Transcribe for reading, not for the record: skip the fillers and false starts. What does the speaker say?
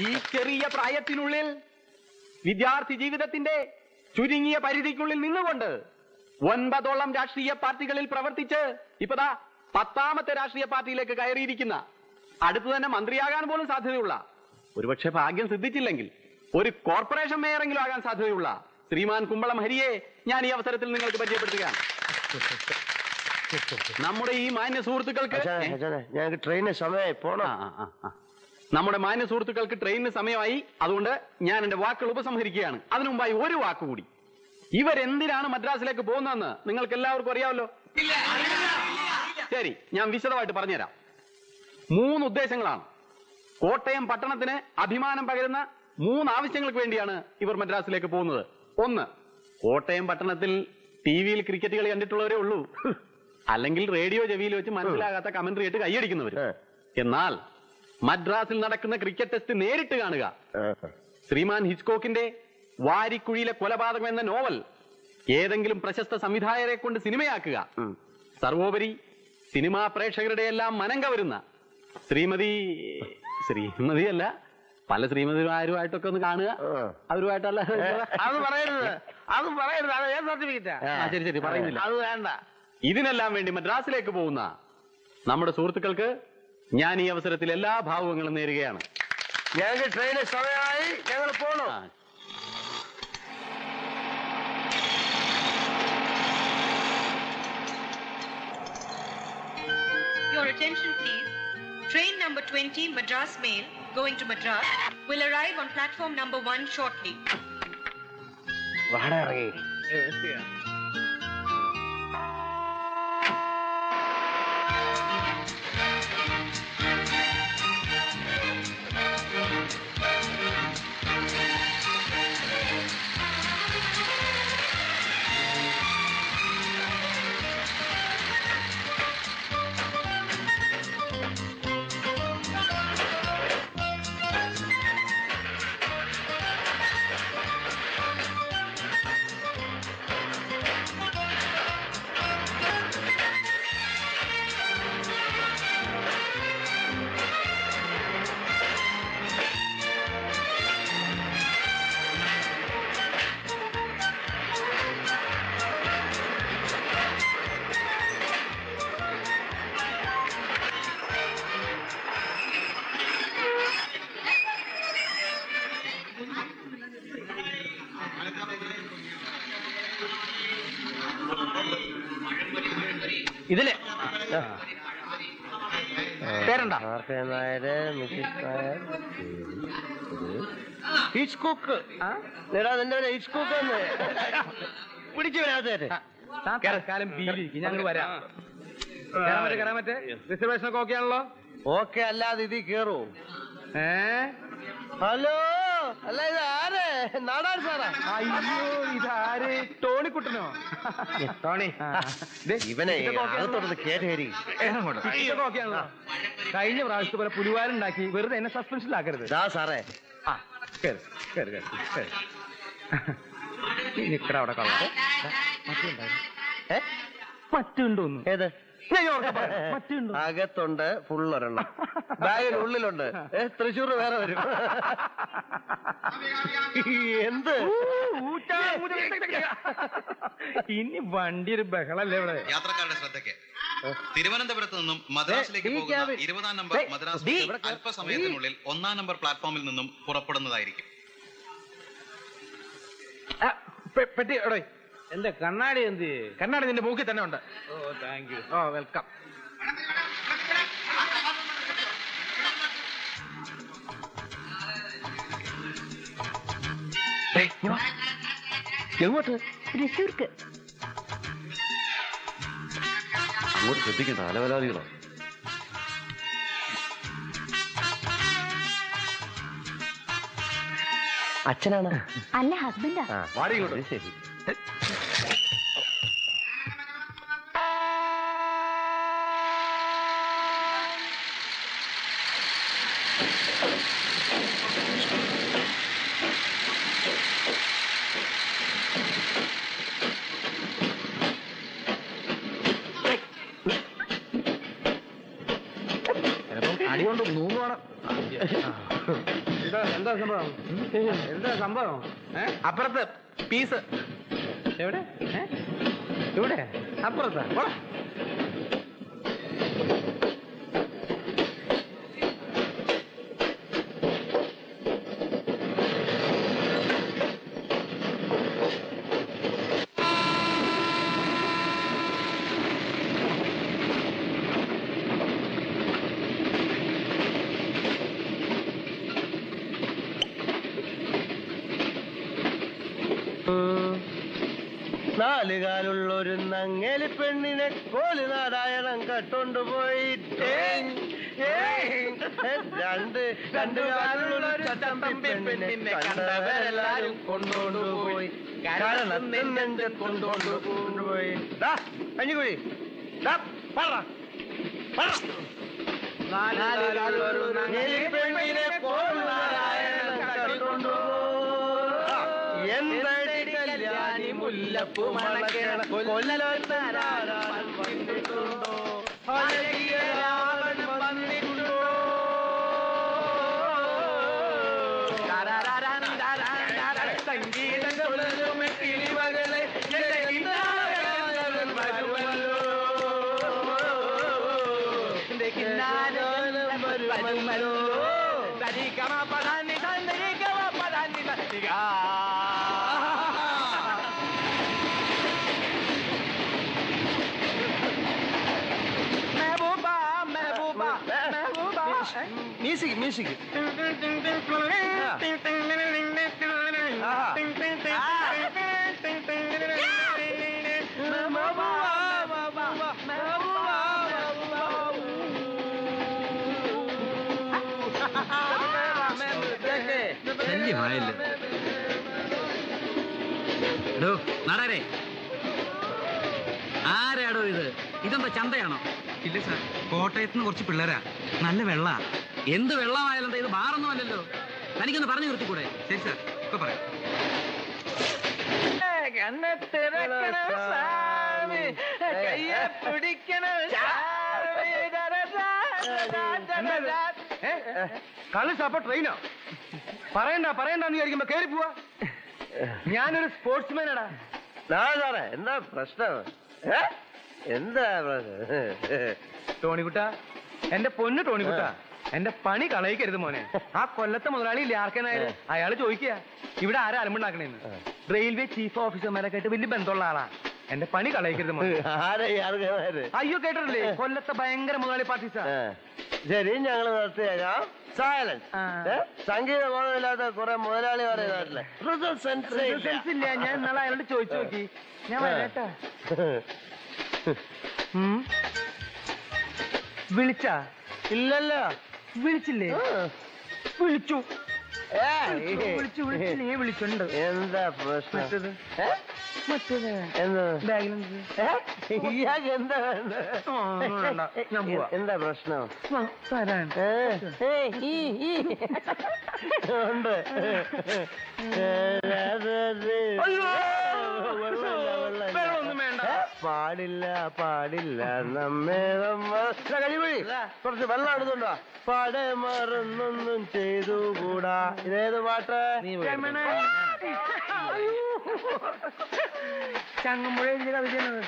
ഈ ചെറിയ പ്രായത്തിനുള്ളിൽ വിദ്യാർത്ഥി ജീവിതത്തിന്റെ ചുരുങ്ങിയ പരിധിക്കുള്ളിൽ നിന്നുകൊണ്ട് 9ഓളം രാഷ്ട്രീയ പാർട്ടികളിൽ പ്രവർത്തിച്ച് ഇപ്പതാ 10ാമത്തെ രാഷ്ട്രീയ പാർട്ടിയിലേക്ക് കയറിയിരിക്കുന്ന, അടുത്തു തന്നെ മന്ത്രിയാകാൻ പോലും സാധ്യതയുള്ള, ഒരുപക്ഷെ ഭാഗ്യം സിദ്ധിച്ചില്ലെങ്കിൽ ഒരു കോർപ്പറേഷൻ മേയറെങ്കിലും ആകാൻ സാധ്യതയുള്ള ശ്രീമാൻ കുമ്പളം ഹരിയെ ഞാൻ ഈ അവസരത്തിൽ നിങ്ങൾക്ക് പരിചയപ്പെടുത്തുകയാണ്. നമ്മുടെ ഈ മാന്യ സുഹൃത്തുക്കൾക്ക് ട്രെയിന് സമയമായി പോണം. നമ്മുടെ മാന്യ സുഹൃത്തുക്കൾക്ക് ട്രെയിനിന് സമയമായി. അതുകൊണ്ട് ഞാൻ എന്റെ വാക്കുകൾ ഉപസംഹരിക്കുകയാണ്. അതിനു മുമ്പായി ഒരു വാക്കുകൂടി. ഇവരെന്തിനാണ് മദ്രാസിലേക്ക് പോകുന്നതെന്ന് നിങ്ങൾക്ക് എല്ലാവർക്കും അറിയാമല്ലോ. ശരി, ഞാൻ വിശദമായിട്ട് പറഞ്ഞുതരാം. 3 ഉദ്ദേശങ്ങളാണ്. കോട്ടയം പട്ടണത്തിന് അഭിമാനം പകരുന്ന 3 ആവശ്യങ്ങൾക്ക് വേണ്ടിയാണ് ഇവർ മദ്രാസിലേക്ക് പോകുന്നത്. 1, കോട്ടയം പട്ടണത്തിൽ ടിവിയിൽ ക്രിക്കറ്റ് കളി കണ്ടിട്ടുള്ളവരേ ഉള്ളൂ, അല്ലെങ്കിൽ റേഡിയോ ചെവിയിൽ വെച്ച് മനസ്സിലാകാത്ത കമന്ററി ആയിട്ട് കൈയടിക്കുന്നവര്. എന്നാൽ മദ്രാസിൽ നടക്കുന്ന ക്രിക്കറ്റ് ടെസ്റ്റ് നേരിട്ട് കാണുക, ശ്രീമാൻ ഹിച്ച്കോക്കിന്റെ വാരിക്കുഴിയിലെ കൊലപാതകം എന്ന നോവൽ ഏതെങ്കിലും പ്രശസ്ത സംവിധായകരെ കൊണ്ട് സിനിമയാക്കുക, സർവോപരി സിനിമാ പ്രേക്ഷകരുടെ എല്ലാം മനം കവരുന്ന ശ്രീമതിയല്ല പല ശ്രീമതിമാരുമായിട്ടൊക്കെ ഒന്ന് കാണുക. അവരുമായിട്ടല്ല, അത് പറയരുത്. ശരി പറയുന്നില്ല, അത് വേണ്ട. ഇതിനെല്ലാം വേണ്ടി മദ്രാസിലേക്ക് പോകുന്ന നമ്മുടെ സുഹൃത്തുക്കൾക്ക് ഞാൻ ഈ അവസരത്തിൽ എല്ലാ ഭാവുകങ്ങളും നേരുകയാണ്. ഞങ്ങൾക്ക് ട്രെയിന് സമയമായി, ഞങ്ങൾ പോണോ? Your attention please. Train number 20 Madras Mail going to Madras will arrive on platform number 1 shortly. വാടാ ഇറങ്ങി. ഇതിലെ പേരെന്താ? ഹിച്ച്കോക്ക്. ഹിച്ച്കോക്ക് പിടിച്ചു വരാതെ ഞങ്ങൾ വരാം. റിസർവേഷൻ ഒക്കെ ഓക്കെ ആണല്ലോ? ഓക്കെ, അല്ലാതെ ഇതിൽ കേറൂ. ഹലോ, അല്ല ഇത് ആര്? നാടാർ സാറാ? അയ്യോ, ഇതാര്? ടോണിക്കുട്ടനോ? ടോണി, ഇവനെ കേട്ടേരി. കഴിഞ്ഞ പ്രാവശ്യത്തെ പോലെ പുലിവാലുണ്ടാക്കി വെറുതെ എന്നെ സസ്പെൻഷനിലാക്കരുത്. സാറേ, നിക്കട അവിടെ കളർ മറ്റുണ്ടോന്നു? ഏത്? അകത്തുണ്ട് ഫുള്ളൊരെണ്ണം, ബാഗിനുള്ളിലുണ്ട്. തൃശ്ശൂർ വേറെ വരും. എന്ത് ഇനി വണ്ടി ഒരു ബഹളല്ലേ ഇവിടെ? യാത്രക്കാരുടെ ശ്രദ്ധയ്ക്ക്, തിരുവനന്തപുരത്ത് നിന്നും മദ്രാസിലേക്ക് പോകുന്ന 20-ാം നമ്പർ മദ്രാസ് അല്പസമയത്തിനുള്ളിൽ 1-ാം നമ്പർ പ്ലാറ്റ്ഫോമിൽ നിന്നും പുറപ്പെടുന്നതായിരിക്കും. പെട്ടി എടോ, എന്റെ കണ്ണാടി എന്ത്? കണ്ണാടി നിന്റെ മൂക്കിൽ തന്നെ ഉണ്ട്. ഓ, താങ്ക് യു. ഓ, വെൽക്കം. എങ്ങോട്ട്? തൃശ്ശൂർക്ക്. അങ്ങോട്ട് ശ്രദ്ധിക്കണ്ട, അലവലാദികളോ. അച്ഛനാണ്? അല്ല, ഹസ്ബൻഡാ. ശരി. അടികൊണ്ട് 100 വേണം. എന്താ സംഭവം? എന്താ സംഭവം? അപ്പുറത്ത് പീസ് എവിടെ? ഇവിടെ അപ്പുറത്താ. നാലുകാലുള്ളൊരു നങ്ങേലി പെണ്ണിനെ കോലുനാരായണം കട്ടുകൊണ്ടുപോയി. രണ്ട് കാലുള്ളൊരു ചട്ടമ്പി പെണ്ണിനെ കണ്ടവരെല്ലാരും കൊണ്ടുകൊണ്ടുപോയി. കാരണത്തിൽ നെഞ്ച കൊണ്ടുകൊണ്ടുപോയി. കഞ്ഞിക്കുഴി നാലുകാലുള്ളൊരു നങ്ങേലി പെണ്ണിനെ കോലുനാരായണം കട്ടുകൊണ്ടുപോയി. എന്തടി കല്യാണി മുല്ലപ്പൂ മണക്കണ കൊല്ലനാരായണൻ വന്നിട്ടുണ്ടോ? അഴകിയ രാവണൻ വന്നിട്ടുണ്ടോ? സംഗീതം കൊള്ളുമെ കിളിമകളെ വരുമല്ലോ. സരിഗമ പദാനി സരിഗമ പദാനി സരിഗ. മ്യൂസിക് ശല്യമായല്ലോ. നടരെ ആരാടോ ഇത്? ഇതെന്താ ചന്തയാണോ? ഇല്ല സാർ, കോട്ടയത്ത് നിന്ന് കുറച്ച് പിള്ളേരാ. നല്ല വെള്ള. എന്ത് വെള്ളമായാലും ഇത് ബാറൊന്നും അല്ലല്ലോ. തനിക്കൊന്ന് പറഞ്ഞു നിർത്തിക്കൂടെ? ശരി സാർ, ഇപ്പൊ പറയാം. കളി സപ്പോ ട്രെയിനോ? പറയണ്ടെന്ന് വിചാരിക്കുമ്പോ കേറി പോവാ. ഞാനൊരു സ്പോർട്സ്മാനാടാ. സാറേ എന്താ പ്രശ്നം? എന്താ ടോണിക്കുട്ട, എന്റെ പൊന്ന് ടോണിക്കുട്ട, എന്റെ പണി കളയിക്കരുത് മോനെ. ആ കൊല്ലത്തെ മുതലാളി ഇല്ലേ ആർക്കനായാലും, അയാള് ചോദിക്കുക ഇവിടെ ആരാ അലമ്പുണ്ടാക്കണേന്ന്. റെയിൽവേ ചീഫ് ഓഫീസർമാരൊക്കെ ആയിട്ട് വലിയ ബന്ധമുള്ള ആളാ. എന്റെ പണി കളയിക്കരുത് മോനെ. അയ്യോ കേട്ടിട്ടില്ലേ, കൊല്ലത്തെ ഭയങ്കര മുതലാളി പാർട്ടീസാ. ശരി, ഞങ്ങൾ നിർത്തിയേക്കാം. സൈലൻസ്. സംഗീത ബോധമില്ലാത്ത കുറെ മുതലാളിമാരെ നാട്ടിലെ ഇല്ല. ഞാൻ നാളെ അയാളോട് ചോദിച്ചു നോക്കി. ഞാൻ വരട്ടാ. വിളിച്ചാ? ഇല്ലല്ലോ. വിളിച്ചില്ലേ? വിളിച്ചു. വിളിച്ചുണ്ട്. എന്താ പ്രശ്നം? മറ്റേത് ഇയാൾക്ക് എന്താ ഞാൻ പോവാ. എന്താ പ്രശ്നം? തരാൻ ഉണ്ട്. വെള്ളമൊന്നും വേണ്ട. പാടില്ല നമ്മേ കഴിവഴി കുറച്ച് വെള്ളം എടുത്തുണ്ടോ? പാടെ മറന്നൊന്നും ചെയ്തുകൂടാ. ഇതേത് പാട്ട്? ചങ്ങമ്പുഴ എഴുതിയ കവിതയാണ്.